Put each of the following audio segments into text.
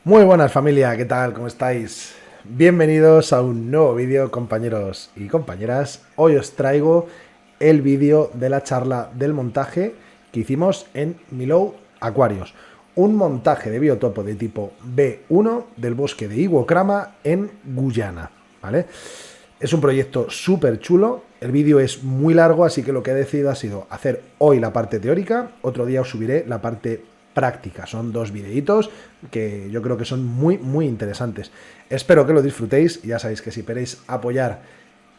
Muy buenas familia, ¿qué tal? ¿Cómo estáis? Bienvenidos a un nuevo vídeo, compañeros y compañeras. Hoy os traigo el vídeo de la charla del montaje que hicimos en Milou Aquarios. Un montaje de biotopo de tipo B1 del bosque de Iguocrama en Guyana, ¿vale? Es un proyecto súper chulo, el vídeo es muy largo, así que lo que he decidido ha sido hacer hoy la parte teórica, otro día os subiré la parte práctica. Son dos videitos que yo creo que son muy interesantes. Espero que lo disfrutéis. Ya sabéis que si queréis apoyar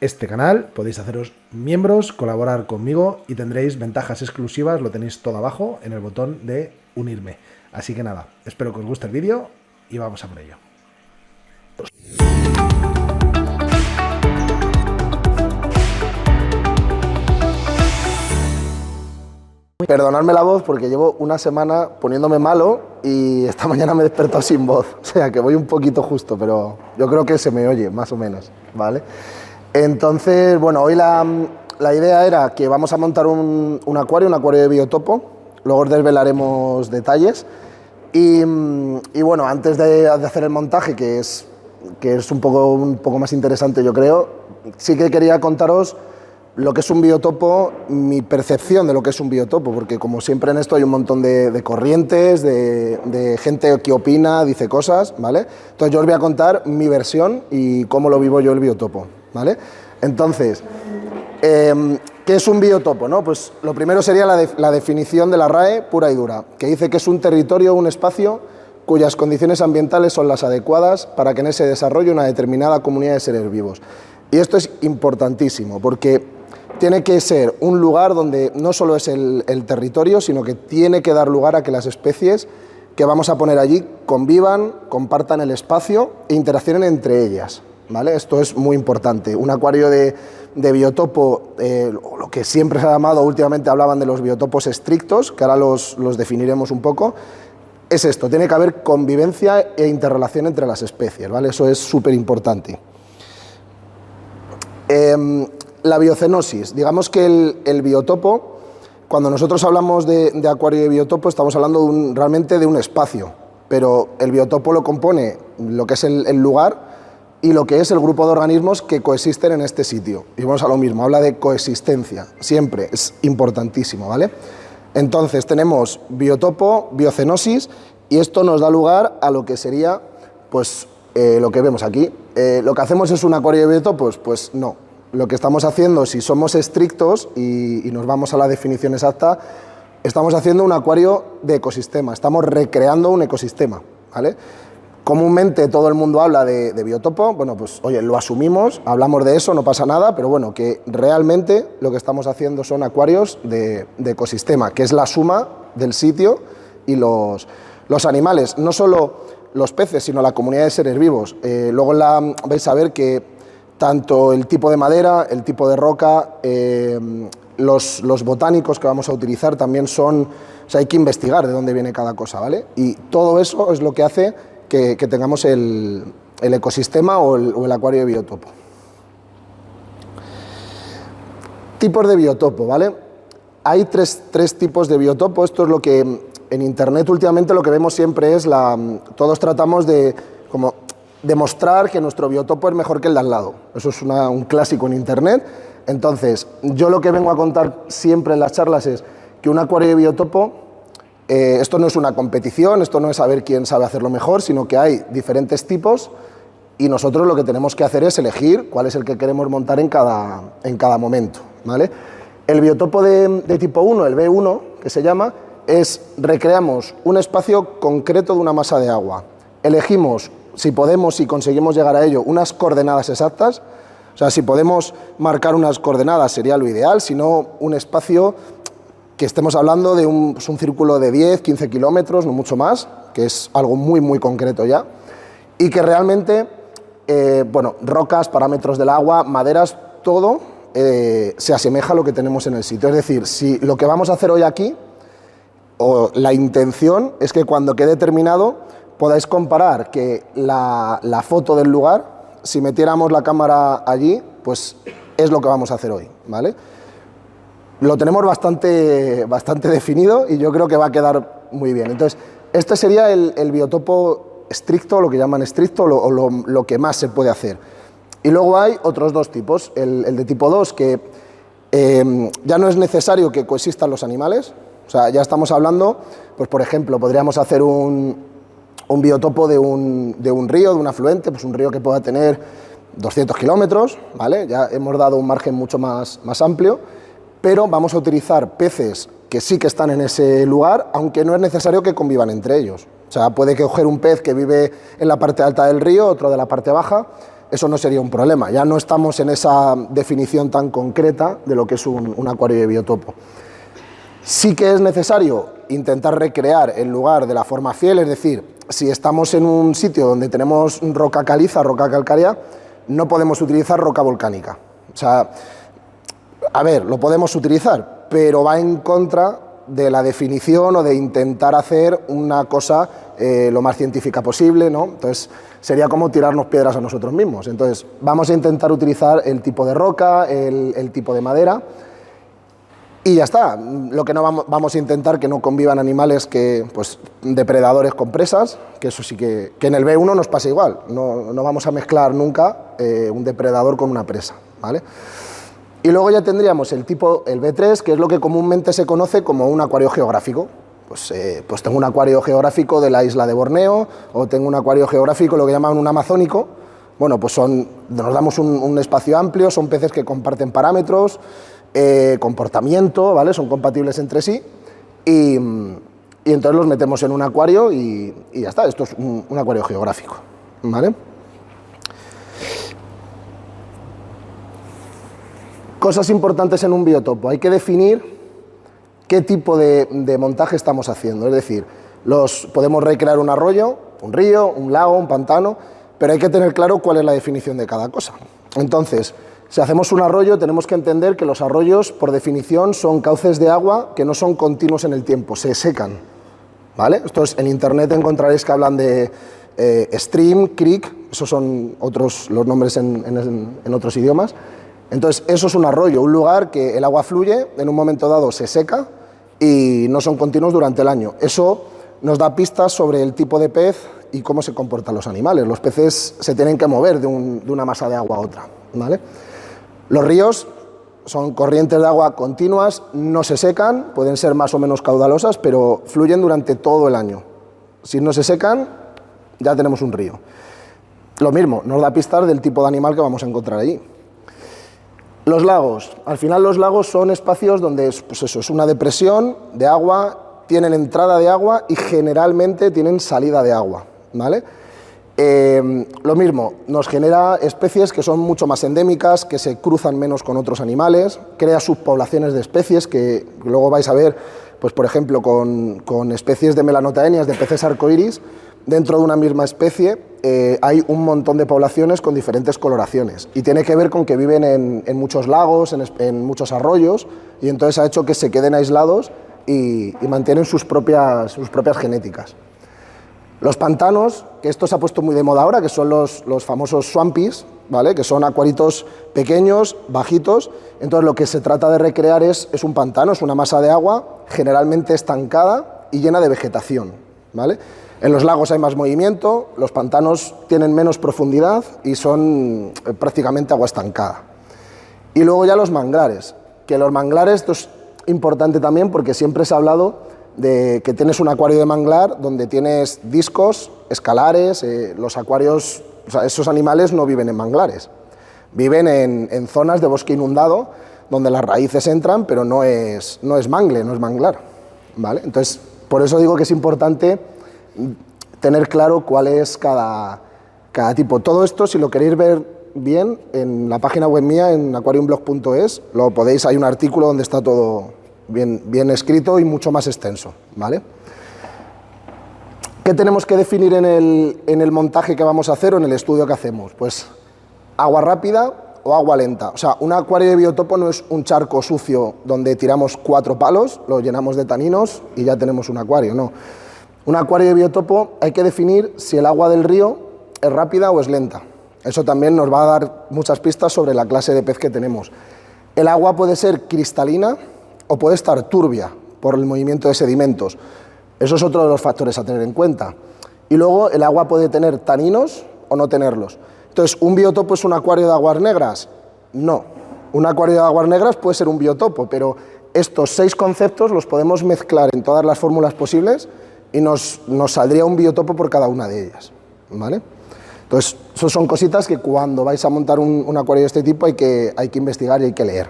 este canal podéis haceros miembros, colaborar conmigo y tendréis ventajas exclusivas. Lo tenéis todo abajo en el botón de unirme. Así que nada, espero que os guste el vídeo y vamos a por ello. Perdonadme la voz porque llevo una semana poniéndome malo y esta mañana me he despertado sin voz, o sea que voy un poquito justo, pero yo creo que se me oye más o menos, ¿vale? Entonces, bueno, hoy la idea era que vamos a montar un acuario de biotopo, luego os desvelaremos detalles y bueno, antes de hacer el montaje, que es un poco más interesante yo creo, sí que quería contaros lo que es un biotopo, mi percepción de lo que es un biotopo, porque como siempre en esto hay un montón de corrientes, de gente que opina, dice cosas, ¿vale? Entonces yo os voy a contar mi versión y cómo lo vivo yo el biotopo, ¿vale? Entonces, ¿qué es un biotopo, no? Pues lo primero sería la definición de la RAE pura y dura, que dice que es un territorio, un espacio cuyas condiciones ambientales son las adecuadas para que en ese desarrolle una determinada comunidad de seres vivos. Y esto es importantísimo, porque tiene que ser un lugar donde no solo es el territorio, sino que tiene que dar lugar a que las especies que vamos a poner allí convivan, compartan el espacio e interaccionen entre ellas, ¿vale? Esto es muy importante. Un acuario de biotopo, lo que siempre se ha llamado, últimamente hablaban de los biotopos estrictos, que ahora los definiremos un poco, es esto, tiene que haber convivencia e interrelación entre las especies, ¿vale? Eso es súper importante. La biocenosis, digamos que el biotopo, cuando nosotros hablamos de acuario de biotopo, estamos hablando realmente de un espacio, pero el biotopo lo compone lo que es el lugar y lo que es el grupo de organismos que coexisten en este sitio. Y vamos a lo mismo, habla de coexistencia, siempre, es importantísimo, ¿vale? Entonces tenemos biotopo, biocenosis, y esto nos da lugar a lo que sería, pues, lo que vemos aquí. ¿Lo que hacemos es un acuario de biotopos? Pues no. Lo que estamos haciendo, si somos estrictos y nos vamos a la definición exacta, estamos haciendo un acuario de ecosistema, estamos recreando un ecosistema, ¿vale? Comúnmente todo el mundo habla de biotopo, bueno, pues oye, lo asumimos, hablamos de eso, no pasa nada, pero bueno, que realmente lo que estamos haciendo son acuarios de ecosistema, que es la suma del sitio y los animales, no solo los peces, sino la comunidad de seres vivos. Luego vais a ver que tanto el tipo de madera, el tipo de roca, los botánicos que vamos a utilizar también son, o sea, hay que investigar de dónde viene cada cosa, ¿vale? Y todo eso es lo que hace que tengamos el ecosistema o el acuario de biotopo. Tipos de biotopo, ¿vale? Hay tres tipos de biotopo. Esto es lo que en internet últimamente lo que vemos siempre es todos tratamos de como demostrar que nuestro biotopo es mejor que el de al lado. Eso es un clásico en internet. Entonces, yo lo que vengo a contar siempre en las charlas es que un acuario de biotopo, esto no es una competición, esto no es saber quién sabe hacerlo mejor, sino que hay diferentes tipos y nosotros lo que tenemos que hacer es elegir cuál es el que queremos montar en cada momento, ¿vale? El biotopo de tipo 1, el B1, que se llama, recreamos un espacio concreto de una masa de agua. Elegimos, si podemos, si conseguimos llegar a ello, unas coordenadas exactas. O sea, si podemos marcar unas coordenadas sería lo ideal, si no, un espacio que estemos hablando de un círculo de 10, 15 kilómetros, no mucho más, que es algo muy concreto ya, y que realmente, bueno, rocas, parámetros del agua, maderas, todo se asemeja a lo que tenemos en el sitio. Es decir, si lo que vamos a hacer hoy aquí, o la intención es que cuando quede terminado podáis comparar que la foto del lugar, si metiéramos la cámara allí, pues es lo que vamos a hacer hoy, ¿vale? Lo tenemos bastante definido y yo creo que va a quedar muy bien. Entonces, este sería el biotopo estricto, lo que llaman estricto, o lo que más se puede hacer. Y luego hay otros dos tipos, el de tipo 2, que ya no es necesario que coexistan los animales, o sea, ya estamos hablando, pues por ejemplo, podríamos hacer un biotopo de un río, de un afluente, pues un río que pueda tener 200 kilómetros, ¿vale? Ya hemos dado un margen mucho más amplio, pero vamos a utilizar peces que sí que están en ese lugar, aunque no es necesario que convivan entre ellos. O sea, puede coger un pez que vive en la parte alta del río, otro de la parte baja, eso no sería un problema. Ya no estamos en esa definición tan concreta de lo que es un acuario de biotopo. Sí que es necesario intentar recrear el lugar de la forma fiel, es decir, si estamos en un sitio donde tenemos roca caliza, roca calcárea, no podemos utilizar roca volcánica. O sea, a ver, lo podemos utilizar, pero va en contra de la definición o de intentar hacer una cosa lo más científica posible, ¿no? Entonces, sería como tirarnos piedras a nosotros mismos. Entonces, vamos a intentar utilizar el tipo de roca, el tipo de madera, y ya está. Lo que no vamos a intentar que no convivan animales pues, depredadores con presas, que eso sí que en el B1 nos pasa igual. No vamos a mezclar nunca un depredador con una presa, ¿vale? Y luego ya tendríamos el B3, que es lo que comúnmente se conoce como un acuario geográfico. Pues tengo un acuario geográfico de la isla de Borneo, o tengo un acuario geográfico, lo que llaman un amazónico. Bueno, pues nos damos un espacio amplio, son peces que comparten parámetros, comportamiento, ¿vale? Son compatibles entre sí, y entonces los metemos en un acuario y ya está. Esto es un acuario geográfico, ¿vale? Cosas importantes en un biotopo. Hay que definir qué tipo de montaje estamos haciendo. Es decir, podemos recrear un arroyo, un río, un lago, un pantano, pero hay que tener claro cuál es la definición de cada cosa. Entonces, si hacemos un arroyo, tenemos que entender que los arroyos, por definición, son cauces de agua que no son continuos en el tiempo, se secan, ¿vale? En internet encontraréis que hablan de stream, creek, esos son los nombres en otros idiomas. Entonces, eso es un arroyo, un lugar que el agua fluye, en un momento dado se seca y no son continuos durante el año. Eso nos da pistas sobre el tipo de pez y cómo se comportan los animales. Los peces se tienen que mover de una masa de agua a otra, ¿vale? Los ríos son corrientes de agua continuas, no se secan, pueden ser más o menos caudalosas, pero fluyen durante todo el año. Si no se secan, ya tenemos un río. Lo mismo, nos da pistas del tipo de animal que vamos a encontrar allí. Los lagos. Al final los lagos son espacios donde pues eso, es una depresión de agua, tienen entrada de agua y generalmente tienen salida de agua, ¿vale? Lo mismo, nos genera especies que son mucho más endémicas, que se cruzan menos con otros animales, crea subpoblaciones de especies que luego vais a ver, pues por ejemplo, con especies de melanotaenias, de peces arcoíris, dentro de una misma especie hay un montón de poblaciones con diferentes coloraciones y tiene que ver con que viven en muchos lagos, en muchos arroyos, y entonces ha hecho que se queden aislados y mantienen sus propias genéticas. Los pantanos, que esto se ha puesto muy de moda ahora, que son los famosos swampies, ¿vale? Que son acuaritos pequeños, bajitos. Entonces lo que se trata de recrear es un pantano, es una masa de agua generalmente estancada y llena de vegetación, ¿vale? En los lagos hay más movimiento, los pantanos tienen menos profundidad y son prácticamente agua estancada. Y luego ya los manglares, que los manglares, esto es importante también porque siempre se ha hablado de que tienes un acuario de manglar donde tienes discos, escalares, los acuarios, o sea, esos animales no viven en manglares, viven en zonas de bosque inundado donde las raíces entran, pero no es mangle, no es manglar, ¿vale? Entonces, por eso digo que es importante tener claro cuál es cada tipo. Todo esto, si lo queréis ver bien, en la página web mía, en aquariumblog.es, lo podéis, hay un artículo donde está todo bien escrito y mucho más extenso, ¿vale? ¿Qué tenemos que definir en el montaje que vamos a hacer o en el estudio que hacemos? Pues agua rápida o agua lenta. O sea, un acuario de biotopo no es un charco sucio donde tiramos 4 palos, lo llenamos de taninos y ya tenemos un acuario, no. Un acuario de biotopo hay que definir si el agua del río es rápida o es lenta. Eso también nos va a dar muchas pistas sobre la clase de pez que tenemos. El agua puede ser cristalina o puede estar turbia por el movimiento de sedimentos. Eso es otro de los factores a tener en cuenta. Y luego el agua puede tener taninos o no tenerlos. Entonces, ¿un biotopo es un acuario de aguas negras? No. Un acuario de aguas negras puede ser un biotopo, pero estos 6 conceptos los podemos mezclar en todas las fórmulas posibles y nos saldría un biotopo por cada una de ellas, ¿vale? Entonces, eso son cositas que cuando vais a montar un acuario de este tipo hay que investigar y hay que leer.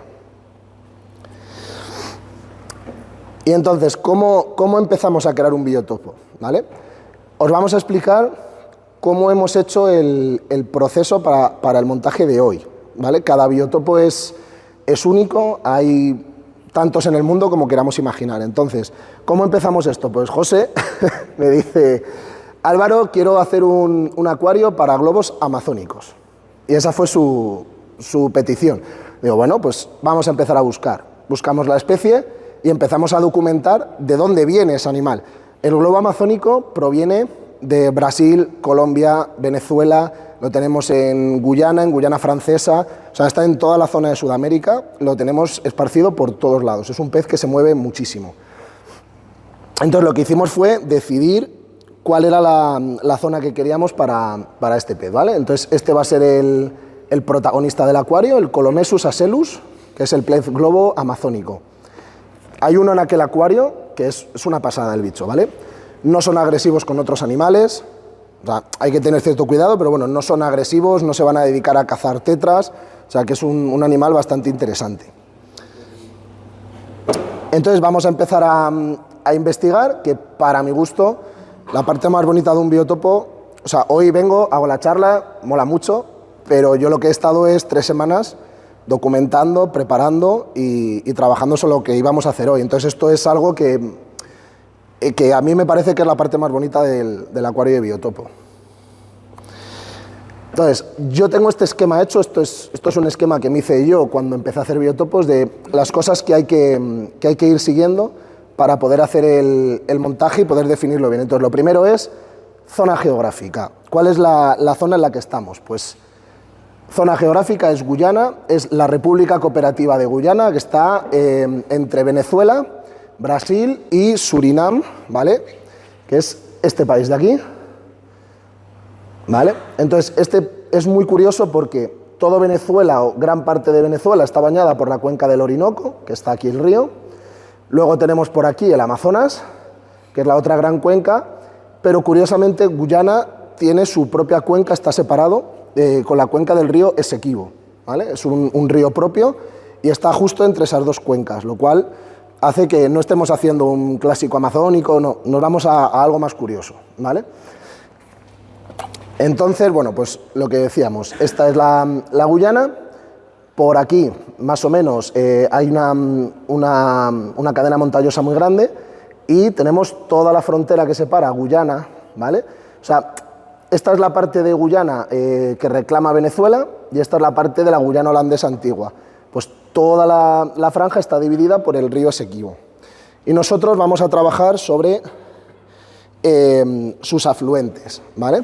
Y entonces, ¿cómo empezamos a crear un biotopo? ¿Vale? Os vamos a explicar cómo hemos hecho el proceso para el montaje de hoy, ¿vale? Cada biotopo es único, hay tantos en el mundo como queramos imaginar. Entonces, ¿cómo empezamos esto? Pues José me dice: Álvaro, quiero hacer un acuario para globos amazónicos. Y esa fue su petición. Digo, bueno, pues vamos a empezar a buscar. Buscamos la especie y empezamos a documentar de dónde viene ese animal. El globo amazónico proviene de Brasil, Colombia, Venezuela, lo tenemos en Guyana Francesa, o sea, está en toda la zona de Sudamérica, lo tenemos esparcido por todos lados. Es un pez que se mueve muchísimo. Entonces, lo que hicimos fue decidir cuál era la zona que queríamos para este pez, ¿vale? Entonces, este va a ser el protagonista del acuario, el Colomesus asellus, que es el pez globo amazónico. Hay uno en aquel acuario que es una pasada el bicho, ¿vale? No son agresivos con otros animales, o sea, hay que tener cierto cuidado, pero bueno, no son agresivos, no se van a dedicar a cazar tetras, o sea, que es un animal bastante interesante. Entonces, vamos a empezar a investigar, que para mi gusto, la parte más bonita de un biotopo, o sea, hoy vengo, hago la charla, mola mucho, pero yo lo que he estado es 3 semanas documentando, preparando y trabajando sobre lo que íbamos a hacer hoy. Entonces, esto es algo que a mí me parece que es la parte más bonita del acuario de biotopo. Entonces, yo tengo este esquema hecho, esto es un esquema que me hice yo cuando empecé a hacer biotopos, de las cosas que hay que ir siguiendo para poder hacer el montaje y poder definirlo bien. Entonces, lo primero es zona geográfica. ¿Cuál es la zona en la que estamos? Pues zona geográfica es Guyana, es la República Cooperativa de Guyana, que está entre Venezuela, Brasil y Surinam, ¿vale? Que es este país de aquí, ¿vale? Entonces, este es muy curioso porque todo Venezuela, o gran parte de Venezuela, está bañada por la cuenca del Orinoco, que está aquí el río. Luego tenemos por aquí el Amazonas, que es la otra gran cuenca, pero curiosamente Guyana tiene su propia cuenca, está separado con la cuenca del río Esequibo, ¿vale? Es un río propio y está justo entre esas dos cuencas, lo cual hace que no estemos haciendo un clásico amazónico, no, nos vamos a algo más curioso, ¿vale? Entonces, bueno, pues lo que decíamos, esta es la Guyana. Por aquí, más o menos, hay una cadena montañosa muy grande y tenemos toda la frontera que separa Guyana, ¿vale? O sea, esta es la parte de Guyana que reclama Venezuela y esta es la parte de la Guyana holandesa antigua. Pues toda la franja está dividida por el río Esequibo. Y nosotros vamos a trabajar sobre sus afluentes, ¿vale?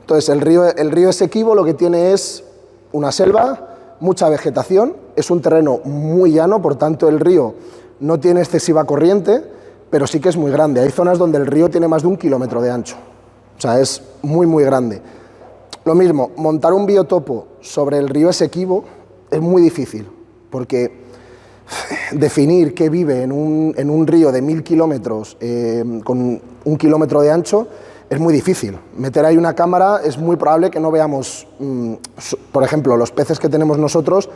Entonces, el río Esequibo lo que tiene es una selva, mucha vegetación, es un terreno muy llano, por tanto el río no tiene excesiva corriente, pero sí que es muy grande. Hay zonas donde el río tiene más de 1 kilómetro de ancho, o sea, es muy, muy grande. Lo mismo, montar un biotopo sobre el río Esequibo es muy difícil, porque definir qué vive en un río de 1000 kilómetros con 1 kilómetro de ancho es muy difícil. Meter ahí una cámara es muy probable que no veamos, por ejemplo, los peces que tenemos nosotros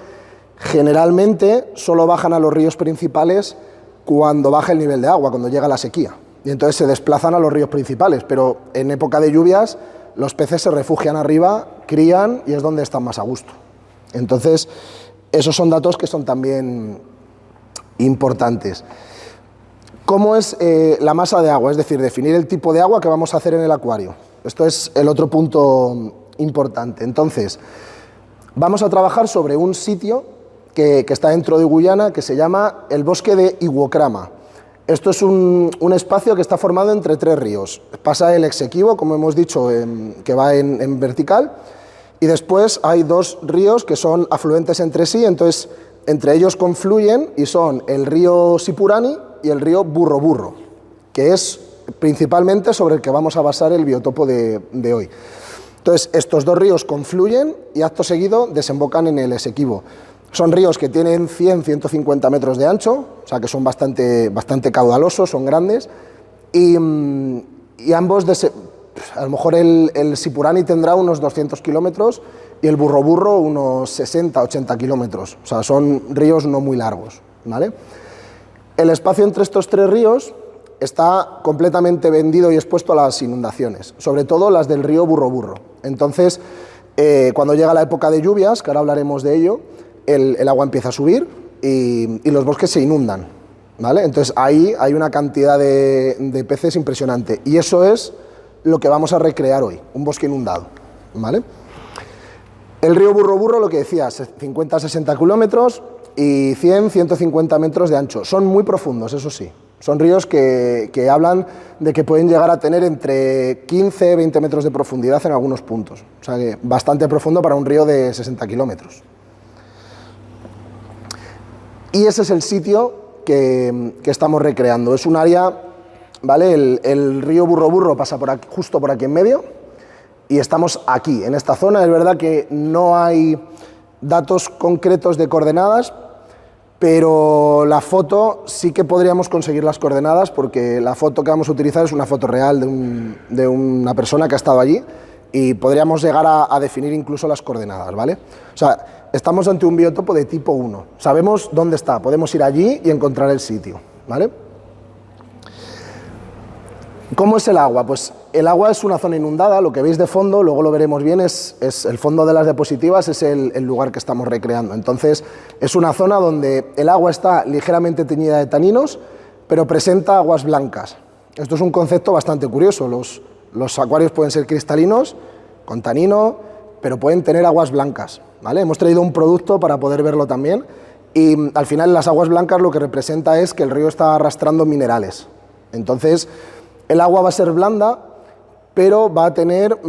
generalmente solo bajan a los ríos principales cuando baja el nivel de agua, cuando llega la sequía. Y entonces se desplazan a los ríos principales, pero en época de lluvias los peces se refugian arriba, crían y es donde están más a gusto. Entonces, esos son datos que son también importantes. ¿Cómo es la masa de agua? Es decir, definir el tipo de agua que vamos a hacer en el acuario. Esto es el otro punto importante. Entonces, vamos a trabajar sobre un sitio que está dentro de Guyana, que se llama el bosque de Iguocrama. Esto es un espacio que está formado entre 3 ríos. Pasa el Esequibo, como hemos dicho, que va en vertical, y después hay 2 ríos que son afluentes entre sí, entonces entre ellos confluyen y son el río Sipurani y el río Burro Burro, que es principalmente sobre el que vamos a basar el biotopo de hoy. Entonces, estos dos ríos confluyen y acto seguido desembocan en el Esequibo. Son ríos que tienen 100-150 metros de ancho, o sea que son bastante caudalosos, son grandes, y ambos, a lo mejor el Sipurani tendrá unos 200 kilómetros y el Burro unos 60-80 kilómetros, o sea, son ríos no muy largos, ¿vale? El espacio entre estos tres ríos está completamente vendido y expuesto a las inundaciones, sobre todo las del río Burro. Entonces, cuando llega la época de lluvias, que ahora hablaremos de ello, el agua empieza a subir y los bosques se inundan, ¿vale? Entonces ahí hay una cantidad de peces impresionante y eso es lo que vamos a recrear hoy, un bosque inundado, ¿vale? El río Burro, lo que decía, 50-60 kilómetros y 100-150 metros de ancho. Son muy profundos, eso sí. Son ríos que hablan de que pueden llegar a tener entre 15-20 metros de profundidad en algunos puntos. O sea que bastante profundo para un río de 60 kilómetros. Y ese es el sitio que estamos recreando. Es un área, ¿vale? El río Burro pasa justo por aquí en medio y estamos aquí, en esta zona. Es verdad que no hay datos concretos de coordenadas, pero la foto sí que podríamos conseguir las coordenadas porque la foto que vamos a utilizar es una foto real de una persona que ha estado allí y podríamos llegar a definir incluso las coordenadas, ¿vale? O sea, estamos ante un biotopo de tipo 1. Sabemos dónde está, podemos ir allí y encontrar el sitio, ¿vale? ¿Cómo es el agua? Pues el agua es una zona inundada, lo que veis de fondo, luego lo veremos bien, es el fondo de las diapositivas, es el lugar que estamos recreando. Entonces, es una zona donde el agua está ligeramente teñida de taninos, pero presenta aguas blancas. Esto es un concepto bastante curioso. Los acuarios pueden ser cristalinos, con tanino, pero pueden tener aguas blancas, ¿vale? Hemos traído un producto para poder verlo también y al final las aguas blancas lo que representa es que el río está arrastrando minerales. Entonces, el agua va a ser blanda, pero va a tener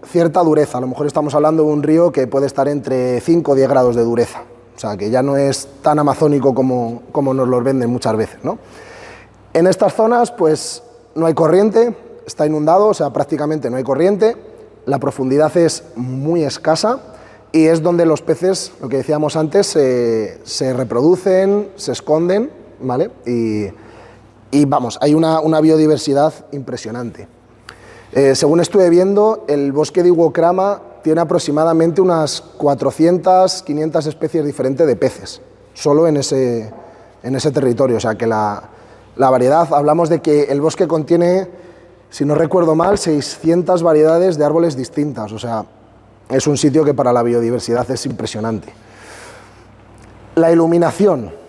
cierta dureza. A lo mejor estamos hablando de un río que puede estar entre 5 o 10 grados de dureza. O sea, que ya no es tan amazónico como nos lo venden muchas veces, ¿no? En estas zonas, pues, no hay corriente, está inundado, o sea, prácticamente no hay corriente. La profundidad es muy escasa y es donde los peces, lo que decíamos antes, se reproducen, se esconden, ¿vale? Y vamos, hay una biodiversidad impresionante. Según estuve viendo, el bosque de Iwokrama tiene aproximadamente unas 400, 500 especies diferentes de peces, solo en ese territorio. O sea que la variedad, hablamos de que el bosque contiene, si no recuerdo mal, 600 variedades de árboles distintas. O sea, es un sitio que para la biodiversidad es impresionante. La iluminación.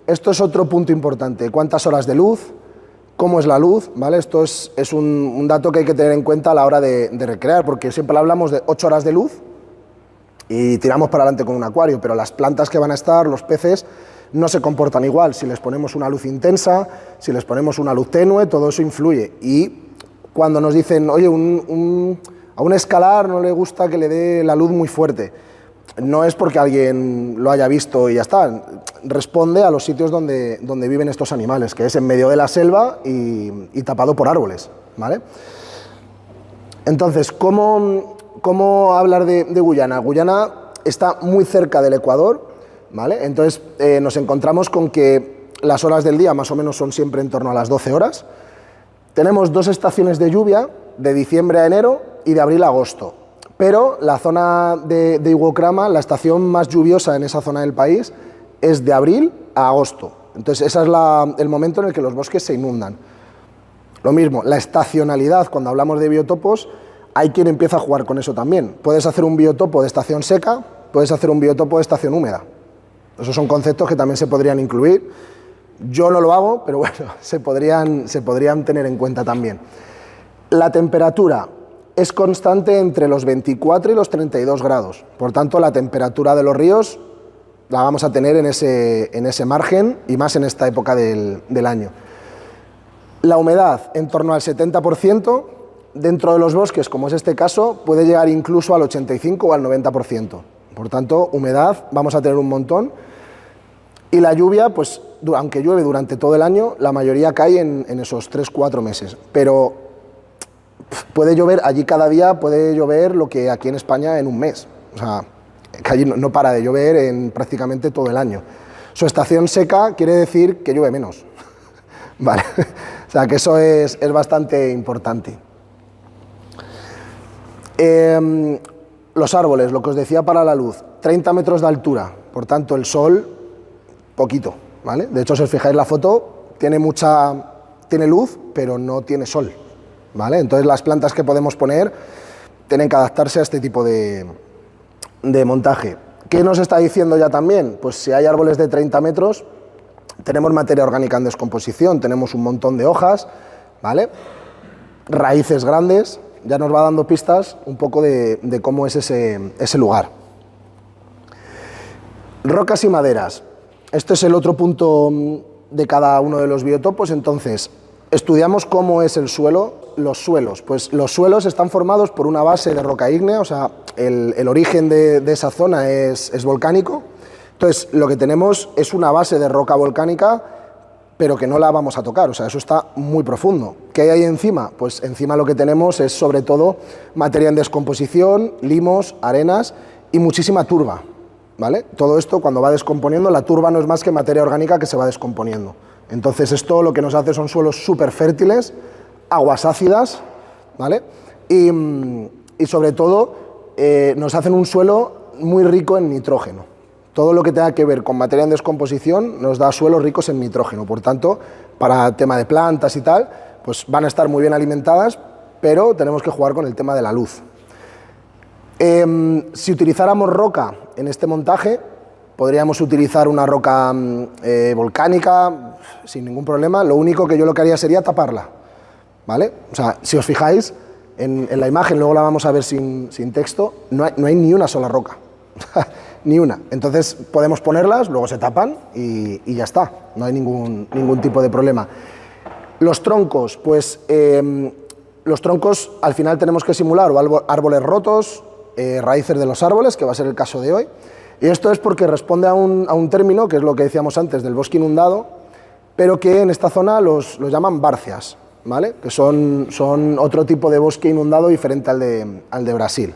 Esto es otro punto importante. ¿Cuántas horas de luz? ¿Cómo es la luz? ¿Vale? Esto es un dato que hay que tener en cuenta a la hora de recrear, porque siempre hablamos de 8 horas de luz y tiramos para adelante con un acuario, pero las plantas que van a estar, los peces, no se comportan igual. Si les ponemos una luz intensa, si les ponemos una luz tenue, todo eso influye. Y cuando nos dicen, oye, a un escalar no le gusta que le dé la luz muy fuerte, no es porque alguien lo haya visto y ya está, responde a los sitios donde viven estos animales, que es en medio de la selva y tapado por árboles, ¿vale? Entonces, ¿cómo hablar de Guyana? Guyana está muy cerca del Ecuador, ¿vale? Entonces nos encontramos con que las horas del día más o menos son siempre en torno a las 12 horas. Tenemos 2 estaciones de lluvia, de diciembre a enero y de abril a agosto. Pero la zona de Iwokrama, la estación más lluviosa en esa zona del país, es de abril a agosto. Entonces ese es el momento en el que los bosques se inundan. Lo mismo, la estacionalidad, cuando hablamos de biotopos, hay quien empieza a jugar con eso también. Puedes hacer un biotopo de estación seca, puedes hacer un biotopo de estación húmeda. Esos son conceptos que también se podrían incluir. Yo no lo hago, pero bueno, se podrían tener en cuenta también. La temperatura es constante entre los 24 y los 32 grados. Por tanto, la temperatura de los ríos la vamos a tener en ese margen y más en esta época del año. La humedad en torno al 70%, dentro de los bosques, como es este caso, puede llegar incluso al 85 o al 90%. Por tanto, humedad vamos a tener un montón. Y la lluvia, pues aunque llueve durante todo el año, la mayoría cae en esos 3-4 meses. Pero puede llover allí cada día, puede llover lo que aquí en España en un mes. O sea, que allí no para de llover en prácticamente todo el año. Su estación seca quiere decir que llueve menos. Vale. O sea, que eso es bastante importante. Los árboles, lo que os decía para la luz, 30 metros de altura, por tanto el sol, poquito, ¿vale? De hecho, si os fijáis la foto, tiene luz, pero no tiene sol, ¿vale? Entonces las plantas que podemos poner tienen que adaptarse a este tipo de montaje. ¿Qué nos está diciendo ya también? Pues si hay árboles de 30 metros, tenemos materia orgánica en descomposición, tenemos un montón de hojas, ¿vale? Raíces grandes, ya nos va dando pistas un poco de cómo es ese lugar. Rocas y maderas. Este es el otro punto de cada uno de los biotopos. Entonces, estudiamos cómo es el suelo, los suelos. Pues los suelos están formados por una base de roca ígnea, o sea, el origen de esa zona es volcánico. Entonces, lo que tenemos es una base de roca volcánica, pero que no la vamos a tocar, o sea, eso está muy profundo. ¿Qué hay ahí encima? Pues encima lo que tenemos es sobre todo materia en descomposición, limos, arenas y muchísima turba, ¿vale? Todo esto cuando va descomponiendo, la turba no es más que materia orgánica que se va descomponiendo. Entonces esto lo que nos hace son suelos súper fértiles, aguas ácidas, ¿vale? Y sobre todo nos hacen un suelo muy rico en nitrógeno. Todo lo que tenga que ver con materia en descomposición nos da suelos ricos en nitrógeno. Por tanto, para el tema de plantas y tal, pues van a estar muy bien alimentadas, pero tenemos que jugar con el tema de la luz. Si utilizáramos roca en este montaje, podríamos utilizar una roca volcánica sin ningún problema. Lo único que yo lo que haría sería taparla, ¿vale? O sea, si os fijáis en la imagen, luego la vamos a ver sin texto, no hay ni una sola roca. Ni una. Entonces podemos ponerlas, luego se tapan y ya está. No hay ningún tipo de problema. Los troncos, pues los troncos al final tenemos que simular o árboles rotos, raíces de los árboles, que va a ser el caso de hoy. Y esto es porque responde a un término, que es lo que decíamos antes del bosque inundado, pero que en esta zona los llaman barcias, ¿vale? Que son otro tipo de bosque inundado diferente al de Brasil.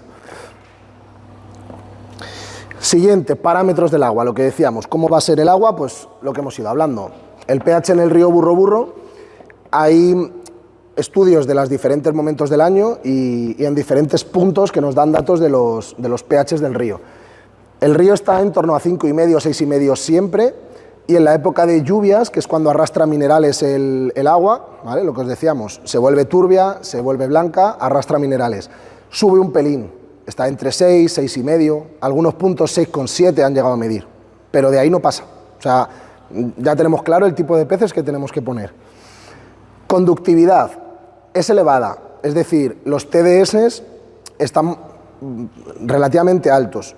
Siguiente, parámetros del agua, lo que decíamos. ¿Cómo va a ser el agua? Pues lo que hemos ido hablando. El pH en el río Burro Burro, hay estudios de los diferentes momentos del año y en diferentes puntos que nos dan datos de los pHs del río. El río está en torno a 5,5, 6,5 siempre, y en la época de lluvias, que es cuando arrastra minerales el agua, ¿vale? Lo que os decíamos, se vuelve turbia, se vuelve blanca, arrastra minerales. Sube un pelín. Está entre 6, 6,5, algunos puntos 6,7 han llegado a medir, pero de ahí no pasa. O sea, ya tenemos claro el tipo de peces que tenemos que poner. Conductividad es elevada, es decir, los TDS están relativamente altos.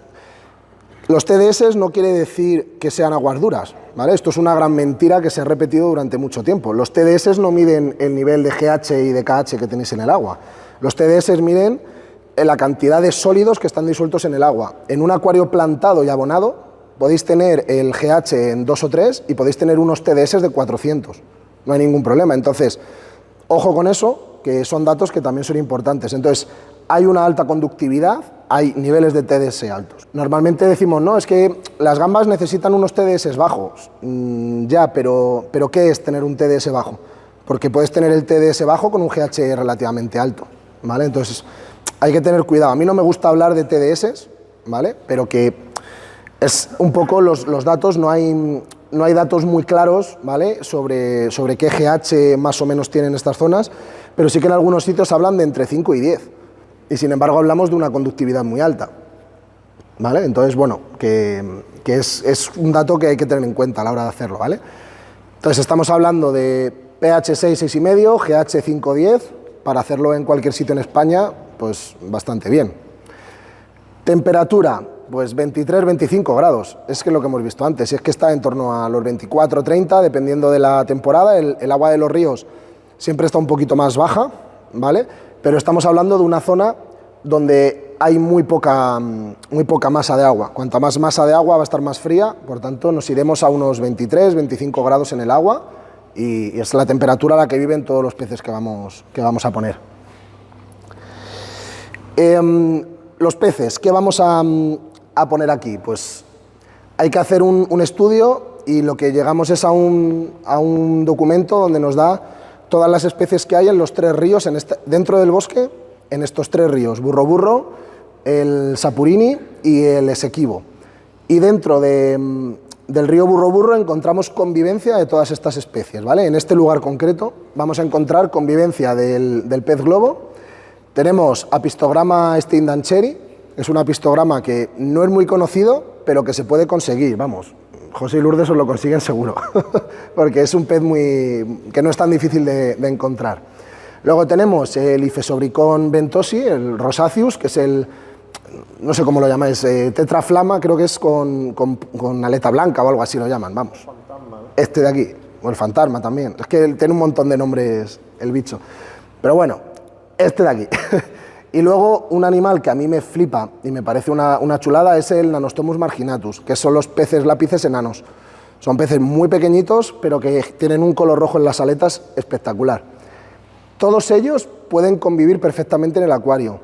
Los TDS no quiere decir que sean aguas duras, ¿vale? Esto es una gran mentira que se ha repetido durante mucho tiempo. Los TDS no miden el nivel de GH y de KH que tenéis en el agua. Los TDS miden la cantidad de sólidos que están disueltos en el agua. En un acuario plantado y abonado podéis tener el GH en 2 o 3 y podéis tener unos TDS de 400. No hay ningún problema. Entonces, ojo con eso, que son datos que también son importantes. Entonces, hay una alta conductividad, hay niveles de TDS altos. Normalmente decimos, no, es que las gambas necesitan unos TDS bajos. Ya, pero ¿qué es tener un TDS bajo? Porque puedes tener el TDS bajo con un GH relativamente alto, ¿vale? Entonces, hay que tener cuidado. A mí no me gusta hablar de TDS, ¿vale? Pero que es un poco los datos, no hay datos muy claros, ¿vale? sobre qué GH más o menos tienen estas zonas, pero sí que en algunos sitios hablan de entre 5 y 10. Y sin embargo hablamos de una conductividad muy alta, ¿vale? Entonces, bueno, que es un dato que hay que tener en cuenta a la hora de hacerlo, ¿vale? Entonces estamos hablando de pH 6, 6,5, GH 5, 10, para hacerlo en cualquier sitio en España, pues bastante bien. Temperatura, pues 23, 25 grados, es que lo que hemos visto antes, es que está en torno a los 24, 30, dependiendo de la temporada. El agua de los ríos siempre está un poquito más baja, ¿vale? Pero estamos hablando de una zona donde hay muy poca masa de agua. Cuanta más masa de agua va a estar más fría, por tanto nos iremos a unos 23, 25 grados en el agua y es la temperatura a la que viven todos los peces que vamos a poner. Los peces, ¿qué vamos a poner aquí? Pues hay que hacer un estudio y lo que llegamos es a un documento donde nos da todas las especies que hay en los 3 ríos dentro del bosque, en estos 3 ríos, Burro-Burro, el Sapurini y el Esequibo. Y dentro del río Burro-Burro encontramos convivencia de todas estas especies, ¿vale? En este lugar concreto vamos a encontrar convivencia del pez globo. Tenemos apistograma steindancheri, es un apistograma que no es muy conocido, pero que se puede conseguir, vamos. José y Lourdes os lo consiguen seguro, porque es un pez que no es tan difícil de encontrar. Luego tenemos el Ifesobricón ventosi, el Rosaceus, que es no sé cómo lo llamáis, tetraflama, creo que es con aleta blanca o algo así lo llaman, vamos. Fantasma, ¿no? Este de aquí, o el fantasma también, es que tiene un montón de nombres el bicho. Pero bueno, este de aquí. Y luego un animal que a mí me flipa y me parece una chulada es el Nanostomus marginatus, que son los peces lápices enanos. Son peces muy pequeñitos, pero que tienen un color rojo en las aletas espectacular. Todos ellos pueden convivir perfectamente en el acuario.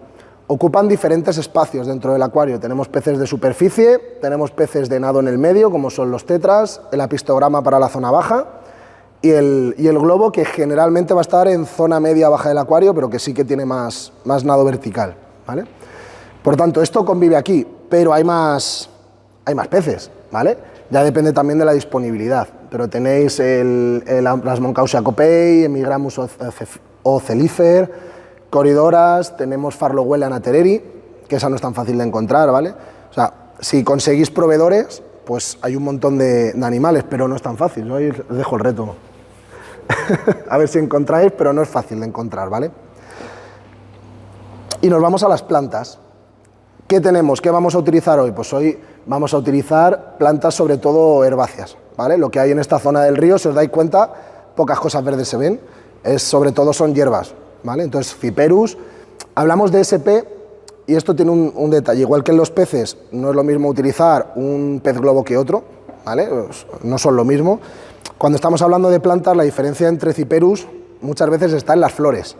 Ocupan diferentes espacios dentro del acuario. Tenemos peces de superficie, tenemos peces de nado en el medio, como son los tetras, el apistograma para la zona baja, y el globo, que generalmente va a estar en zona media-baja del acuario, pero que sí que tiene más nado vertical, ¿vale? Por tanto, esto convive aquí, pero hay más peces, ¿vale? Ya depende también de la disponibilidad, pero tenéis las Moncausia copei, Emigramus ocelifer, Coridoras, tenemos Farlowella natereri, que esa no es tan fácil de encontrar, ¿vale? O sea, si conseguís proveedores, pues hay un montón de animales, pero no es tan fácil, ¿no? Ahí os dejo el reto. A ver si encontráis, pero no es fácil de encontrar, ¿vale? Y nos vamos a las plantas. ¿Qué tenemos? ¿Qué vamos a utilizar hoy? Pues hoy vamos a utilizar plantas sobre todo herbáceas, ¿vale? Lo que hay en esta zona del río, si os dais cuenta, pocas cosas verdes se ven, sobre todo son hierbas, ¿vale? Entonces, Fiperus, hablamos de SP y esto tiene un detalle, igual que en los peces, no es lo mismo utilizar un pez globo que otro, ¿vale? Pues no son lo mismo. Cuando estamos hablando de plantas, la diferencia entre Ciperus muchas veces está en las flores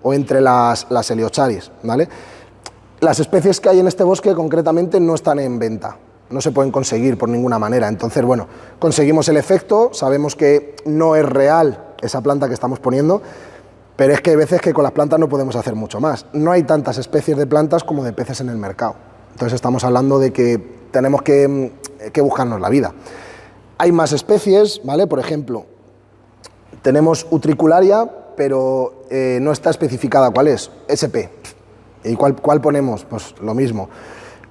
o entre las Heliocharis, ¿vale? Las especies que hay en este bosque concretamente no están en venta, no se pueden conseguir por ninguna manera. Entonces, bueno, conseguimos el efecto, sabemos que no es real esa planta que estamos poniendo, pero es que hay veces que con las plantas no podemos hacer mucho más. No hay tantas especies de plantas como de peces en el mercado. Entonces estamos hablando de que tenemos que buscarnos la vida. Hay más especies, ¿vale? Por ejemplo, tenemos Utricularia, pero no está especificada cuál es, SP. ¿Y cuál ponemos? Pues lo mismo.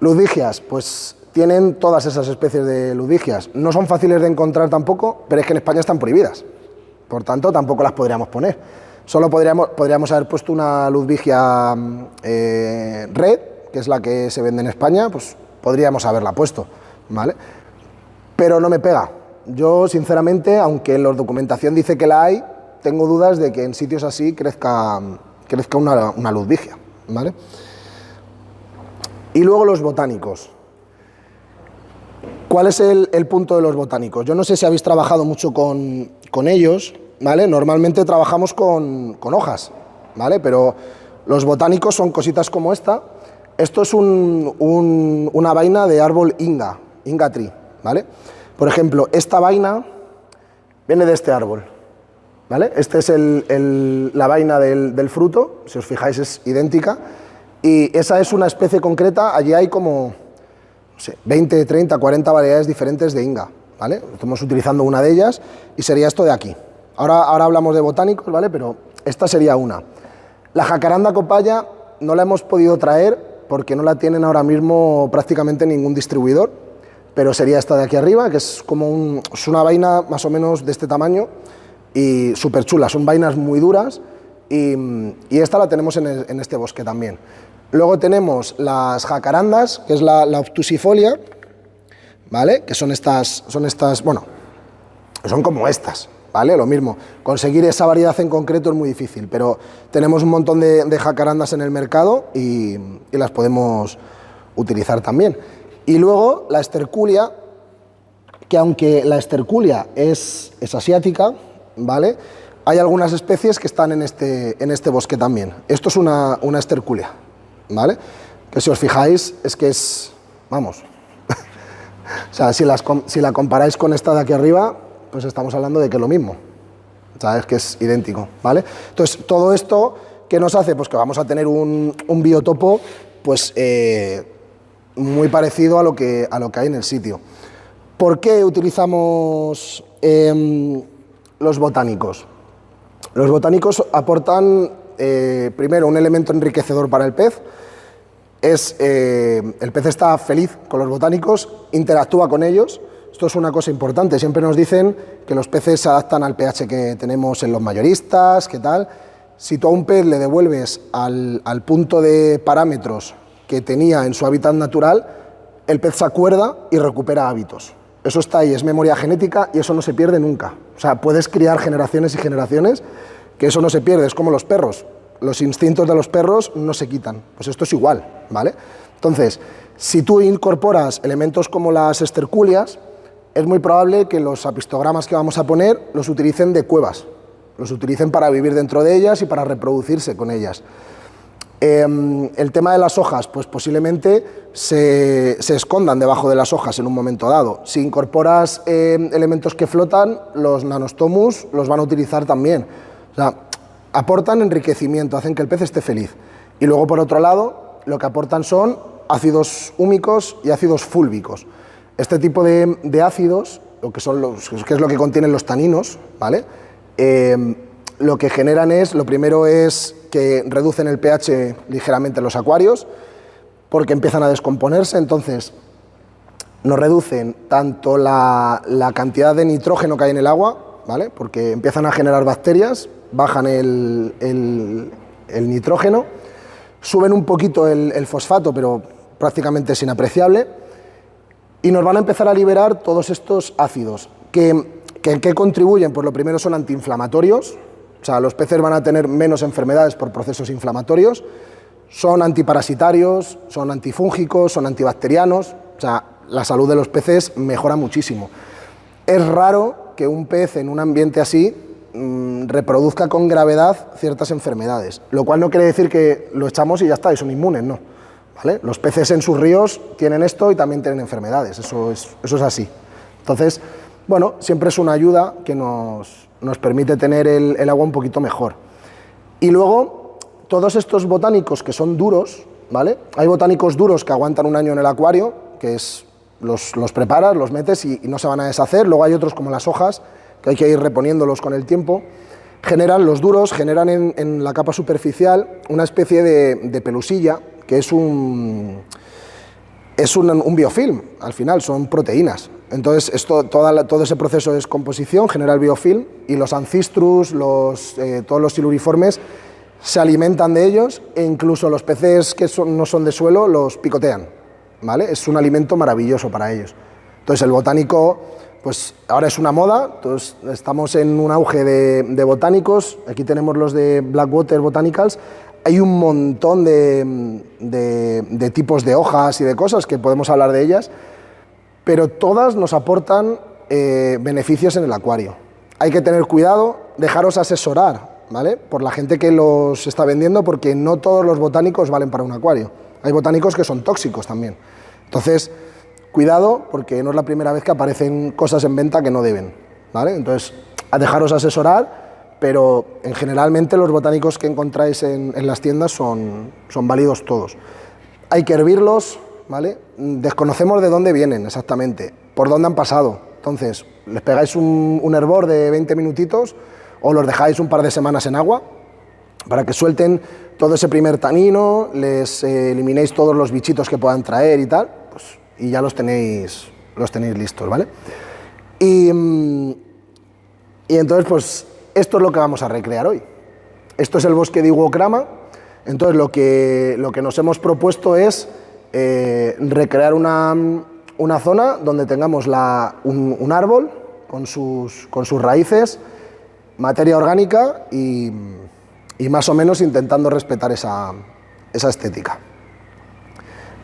Ludigias, pues tienen todas esas especies de ludigias. No son fáciles de encontrar tampoco, pero es que en España están prohibidas. Por tanto, tampoco las podríamos poner. Solo podríamos haber puesto una ludvigia red, que es la que se vende en España, pues podríamos haberla puesto, ¿vale? Pero no me pega. Yo, sinceramente, aunque en la documentación dice que la hay, tengo dudas de que en sitios así crezca una ludvigia, ¿vale? Y luego los botánicos. ¿Cuál es el punto de los botánicos? Yo no sé si habéis trabajado mucho con ellos, ¿vale? Normalmente trabajamos con hojas, ¿vale? Pero los botánicos son cositas como esta. Esto es una vaina de árbol Inga tree, ¿vale? Por ejemplo, esta vaina viene de este árbol, ¿vale? Esta es la vaina del fruto, si os fijáis es idéntica, y esa es una especie concreta. Allí hay como, no sé, 20, 30, 40 variedades diferentes de Inga, ¿vale? Estamos utilizando una de ellas y sería esto de aquí. Ahora hablamos de botánicos, ¿vale? Pero esta sería una. La jacaranda copaya no la hemos podido traer porque no la tienen ahora mismo prácticamente ningún distribuidor, pero sería esta de aquí arriba, que es como es una vaina más o menos de este tamaño y súper chula. Son vainas muy duras y esta la tenemos en este bosque también. Luego tenemos las jacarandas, que es la obtusifolia, ¿vale? Que son estas, bueno, son como estas, ¿vale? Lo mismo, conseguir esa variedad en concreto es muy difícil, pero tenemos un montón de jacarandas en el mercado y las podemos utilizar también. Y luego la esterculia, que aunque la esterculia es asiática, ¿vale? Hay algunas especies que están en este bosque también. Esto es una esterculia, ¿vale? Que si os fijáis es que es, vamos, o sea, si la comparáis con esta de aquí arriba, pues estamos hablando de que es lo mismo, o sea, es que es idéntico, ¿vale? Entonces, todo esto, ¿qué nos hace? Pues que vamos a tener un biotopo, pues, muy parecido a lo que hay en el sitio. ¿Por qué utilizamos los botánicos? Los botánicos aportan, primero, un elemento enriquecedor para el pez. El pez está feliz con los botánicos, interactúa con ellos. Esto es una cosa importante. Siempre nos dicen que los peces se adaptan al pH que tenemos en los mayoristas, ¿qué tal? Si tú a un pez le devuelves al punto de parámetros que tenía en su hábitat natural, el pez se acuerda y recupera hábitos. Eso está ahí, es memoria genética y eso no se pierde nunca. O sea, puedes criar generaciones y generaciones que eso no se pierde, es como los perros. Los instintos de los perros no se quitan, pues esto es igual, ¿vale? Entonces, si tú incorporas elementos como las esterculias, es muy probable que los apistogramas que vamos a poner los utilicen de cuevas, los utilicen para vivir dentro de ellas y para reproducirse con ellas. El tema de las hojas, pues posiblemente se escondan debajo de las hojas en un momento dado. Si incorporas elementos que flotan, los nanostomus los van a utilizar también. O sea, aportan enriquecimiento, hacen que el pez esté feliz. Y luego, por otro lado, lo que aportan son ácidos húmicos y ácidos fúlvicos. Este tipo de ácidos, que es lo que contienen los taninos, ¿vale? Lo que generan lo primero es que reducen el pH ligeramente en los acuarios, porque empiezan a descomponerse, entonces nos reducen tanto la cantidad de nitrógeno que hay en el agua, ¿vale? Porque empiezan a generar bacterias, bajan el nitrógeno, suben un poquito el fosfato, pero prácticamente es inapreciable, y nos van a empezar a liberar todos estos ácidos, que ¿en qué contribuyen? Pues lo primero son antiinflamatorios, o sea, los peces van a tener menos enfermedades por procesos inflamatorios, son antiparasitarios, son antifúngicos, son antibacterianos, o sea, la salud de los peces mejora muchísimo. Es raro que un pez en un ambiente así reproduzca con gravedad ciertas enfermedades, lo cual no quiere decir que lo echamos y ya está, y son inmunes, no. ¿Vale? Los peces en sus ríos tienen esto y también tienen enfermedades, eso es así. Entonces, bueno, siempre es una ayuda que nos permite tener el agua un poquito mejor. Y luego, todos estos botánicos que son duros, ¿vale? Hay botánicos duros que aguantan un año en el acuario, que es los preparas, los metes y no se van a deshacer. Luego hay otros como las hojas, que hay que ir reponiéndolos con el tiempo. Los duros generan en la capa superficial una especie de pelusilla, que es un biofilm, al final, son proteínas. Entonces, todo ese proceso de descomposición genera el biofilm y los ancistrus, todos los siluriformes, se alimentan de ellos e incluso los peces que no son de suelo los picotean, ¿vale? Es un alimento maravilloso para ellos. Entonces, el botánico, pues ahora es una moda, entonces estamos en un auge de botánicos, aquí tenemos los de Blackwater Botanicals. Hay un montón de tipos de hojas y de cosas que podemos hablar de ellas, pero todas nos aportan beneficios en el acuario. Hay que tener cuidado, dejaros asesorar, ¿vale? Por la gente que los está vendiendo, porque no todos los botánicos valen para un acuario. Hay botánicos que son tóxicos también. Entonces, cuidado, porque no es la primera vez que aparecen cosas en venta que no deben, ¿vale? Entonces, a dejaros asesorar. Pero generalmente los botánicos que encontráis en las tiendas son válidos todos. Hay que hervirlos, ¿vale? Desconocemos de dónde vienen exactamente, por dónde han pasado. Entonces, les pegáis un hervor de 20 minutitos o los dejáis un par de semanas en agua para que suelten todo ese primer tanino, les eliminéis todos los bichitos que puedan traer y tal, pues, y ya los tenéis listos, ¿vale? Y entonces, pues, esto es lo que vamos a recrear hoy. Esto es el bosque de Iguocrama. Entonces, lo que nos hemos propuesto es recrear una zona donde tengamos un árbol con sus raíces, materia orgánica y más o menos intentando respetar esa estética.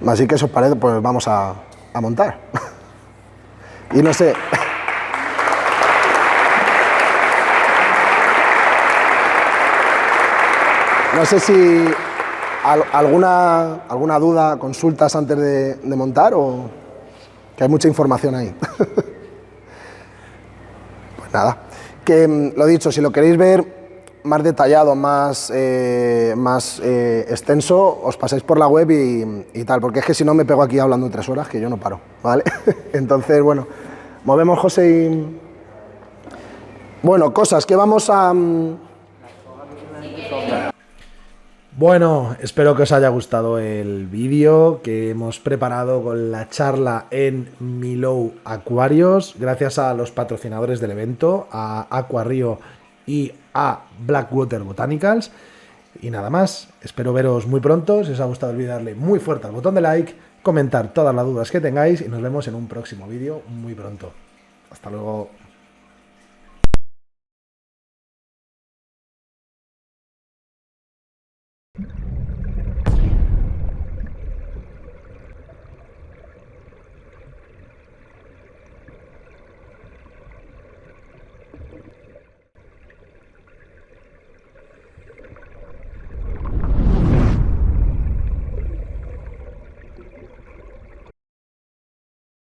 Así que, si os parece, pues vamos a montar. Y no sé... No sé si alguna duda, consultas antes de montar, o que hay mucha información ahí. Pues nada, que lo dicho, si lo queréis ver más detallado, más extenso, os pasáis por la web y tal, porque es que si no me pego aquí hablando 3 horas, que yo no paro, ¿vale? Entonces, bueno, movemos, José, y... Bueno, cosas que vamos a... Bueno, espero que os haya gustado el vídeo que hemos preparado con la charla en Milou Aquarios, gracias a los patrocinadores del evento, a Aquario y a Blackwater Botanicals. Y nada más, espero veros muy pronto. Si os ha gustado el vídeo, darle muy fuerte al botón de like, comentar todas las dudas que tengáis y nos vemos en un próximo vídeo muy pronto. Hasta luego.